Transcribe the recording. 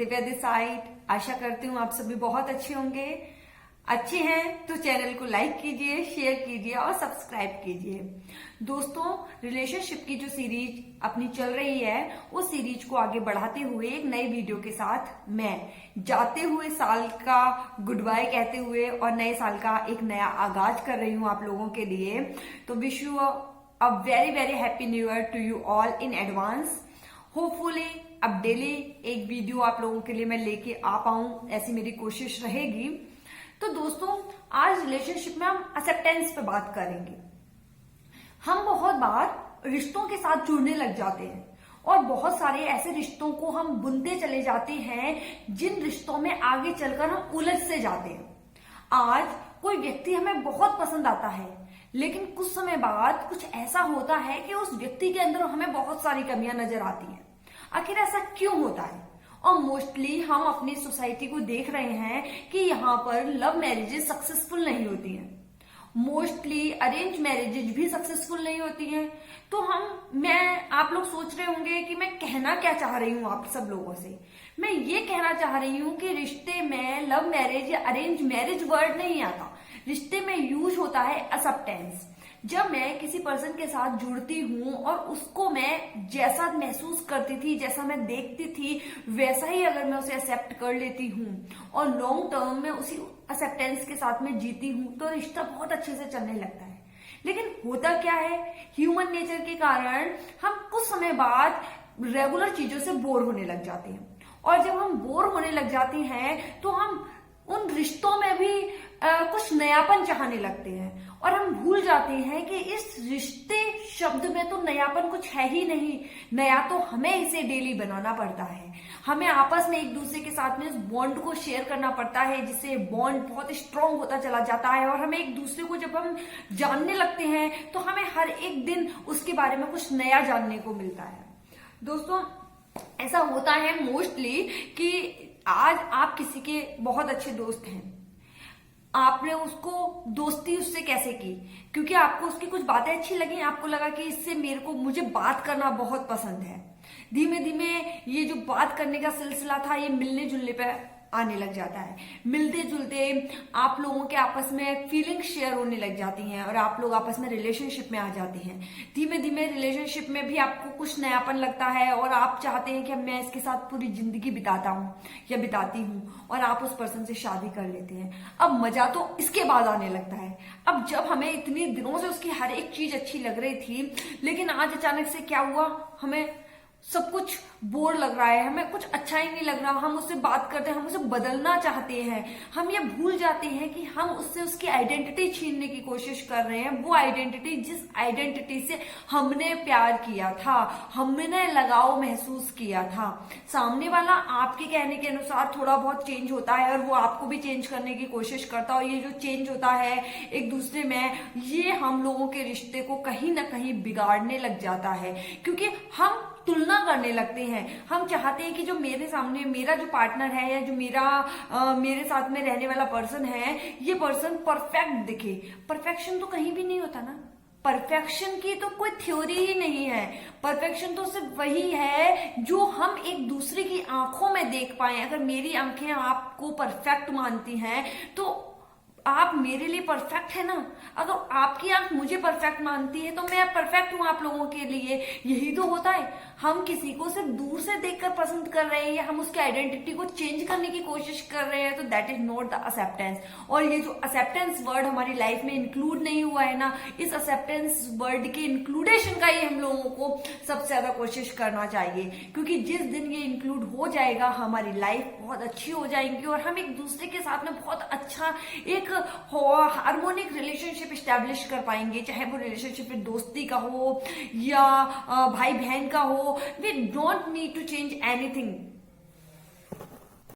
Divya this side. आशा करती हूँ आप सभी बहुत अच्छे होंगे। अच्छे हैं तो चैनल को लाइक कीजिए, शेयर कीजिए और सब्सक्राइब कीजिए। दोस्तों, रिलेशनशिप की जो सीरीज अपनी चल रही है उस सीरीज को आगे बढ़ाते हुए एक नई वीडियो के साथ मैं जाते हुए साल का गुड बाय कहते हुए और नए साल का एक नया आगाज कर रही हूँ आप लोगों के लिए। तो wish you a very very happy new year to you all in advance. Hopefully अब डेली एक वीडियो आप लोगों के लिए मैं लेके आ पाऊं, ऐसी मेरी कोशिश रहेगी। तो दोस्तों, आज रिलेशनशिप में हम एक्सेप्टेंस पे बात करेंगे। हम बहुत बार रिश्तों के साथ जुड़ने लग जाते हैं और बहुत सारे ऐसे रिश्तों को हम बुनते चले जाते हैं जिन रिश्तों में आगे चलकर हम उलझ से जाते हैं। आज कोई व्यक्ति हमें बहुत पसंद आता है, लेकिन कुछ समय बाद कुछ ऐसा होता है कि उस व्यक्ति के अंदर हमें बहुत सारी कमियां नजर आती हैं। आखिर ऐसा क्यों होता है? और मोस्टली हम अपनी सोसाइटी को देख रहे हैं कि यहाँ पर लव मैरिजेस सक्सेसफुल नहीं होती हैं। मोस्टली अरेंज मैरिजेज भी सक्सेसफुल नहीं होती हैं। तो आप लोग सोच रहे होंगे कि मैं कहना क्या चाह रही हूँ आप सब लोगों से। मैं ये कहना चाह रही हूँ कि रिश्ते में लव मैरिज या अरेंज मैरिज वर्ड नहीं आता। रिश्ते में यूज होता है एक्सेप्टेंस। जब मैं किसी पर्सन के साथ जुड़ती हूँ और उसको मैं जैसा महसूस करती थी, जैसा मैं देखती थी, वैसा ही अगर मैं उसे एक्सेप्ट कर लेती हूँ और लॉन्ग टर्म में उसी एक्सेप्टेंस के साथ में जीती हूँ तो रिश्ता बहुत अच्छे से चलने लगता है। लेकिन होता क्या है, ह्यूमन नेचर के कारण हम कुछ समय बाद रेगुलर चीजों से बोर होने लग जाते हैं। और जब हम बोर होने लग जाते हैं तो हम उन रिश्तों में भी कुछ नयापन चाहने लगते हैं और हम भूल जाते हैं कि इस रिश्ते शब्द में तो नयापन कुछ है ही नहीं। नया तो हमें इसे डेली बनाना पड़ता है। हमें आपस में एक दूसरे के साथ में इस बॉन्ड को शेयर करना पड़ता है, जिससे बॉन्ड बहुत स्ट्रांग होता चला जाता है। और हमें एक दूसरे को जब हम जानने लगते हैं तो हमें हर एक दिन उसके बारे में कुछ नया जानने को मिलता है। दोस्तों, ऐसा होता है मोस्टली कि आज आप किसी के बहुत अच्छे दोस्त हैं, आपने उसको दोस्ती उससे कैसे की? क्योंकि आपको उसकी कुछ बातें अच्छी लगी, आपको लगा कि इससे मुझे बात करना बहुत पसंद है। धीमे धीमे ये जो बात करने का सिलसिला था ये मिलने जुलने पे आने लग जाता है। मिलते जुलते आप लोगों के आपस में फीलिंग शेयर होने लग जाती हैं और आप लोग आपस में रिलेशनशिप में आ जाते हैं। धीमे धीमे रिलेशनशिप में भी आपको कुछ नयापन लगता है और आप चाहते हैं कि मैं इसके साथ पूरी जिंदगी बिताता हूँ या बिताती हूँ, और आप उस पर्सन से शादी कर लेते हैं। अब मजा तो इसके बाद आने लगता है। अब जब हमें इतने दिनों से उसकी हर एक चीज अच्छी लग रही थी, लेकिन आज अचानक से क्या हुआ, हमें सब कुछ बोर लग रहा है, हमें कुछ अच्छा ही नहीं लग रहा। हम उससे बात करते हैं, हम उसे बदलना चाहते हैं। हम ये भूल जाते हैं कि हम उससे उसकी आइडेंटिटी छीनने की कोशिश कर रहे हैं। वो आइडेंटिटी जिस आइडेंटिटी से हमने प्यार किया था, हमने लगाव महसूस किया था। सामने वाला आपके कहने के अनुसार थोड़ा बहुत चेंज होता है और वो आपको भी चेंज करने की कोशिश करता है। और ये जो चेंज होता है एक दूसरे में, ये हम लोगों के रिश्ते को कहीं ना कहीं बिगाड़ने लग जाता है। क्योंकि हम तुलना करने लगते हैं। हम चाहते हैं कि जो मेरे सामने मेरा जो पार्टनर है या जो मेरे साथ में रहने वाला पर्सन है, ये पर्सन परफेक्ट दिखे। परफेक्शन तो कहीं भी नहीं होता ना। परफेक्शन की तो कोई थ्योरी ही नहीं है। परफेक्शन तो सिर्फ वही है जो हम एक दूसरे की आंखों में देख पाए। अगर मेरी आंखें आपको परफेक्ट मानती हैं तो आप मेरे लिए परफेक्ट है ना। अगर आपकी आंख मुझे परफेक्ट मानती है तो मैं परफेक्ट हूं आप लोगों के लिए। यही तो होता है। हम किसी को सिर्फ दूर से देखकर पसंद कर रहे हैं या हम उसकी आइडेंटिटी को चेंज करने की कोशिश कर रहे हैं, तो that is not the acceptance. और ये जो एक्सेप्टेंस वर्ड हमारी लाइफ में इंक्लूड नहीं हुआ है ना, इस एक्सेप्टेंस वर्ड के इंक्लूडेशन का ही हम लोगों को सबसे ज्यादा कोशिश करना चाहिए। क्योंकि जिस दिन ये इंक्लूड हो जाएगा हमारी लाइफ बहुत अच्छी हो जाएगी और हम एक दूसरे के साथ में बहुत अच्छा एक हार्मोनिक रिलेशनशिप स्टैब्लिश कर पाएंगे। चाहे वो रिलेशनशिप दोस्ती का हो या भाई बहन का हो, we don't need to change anything.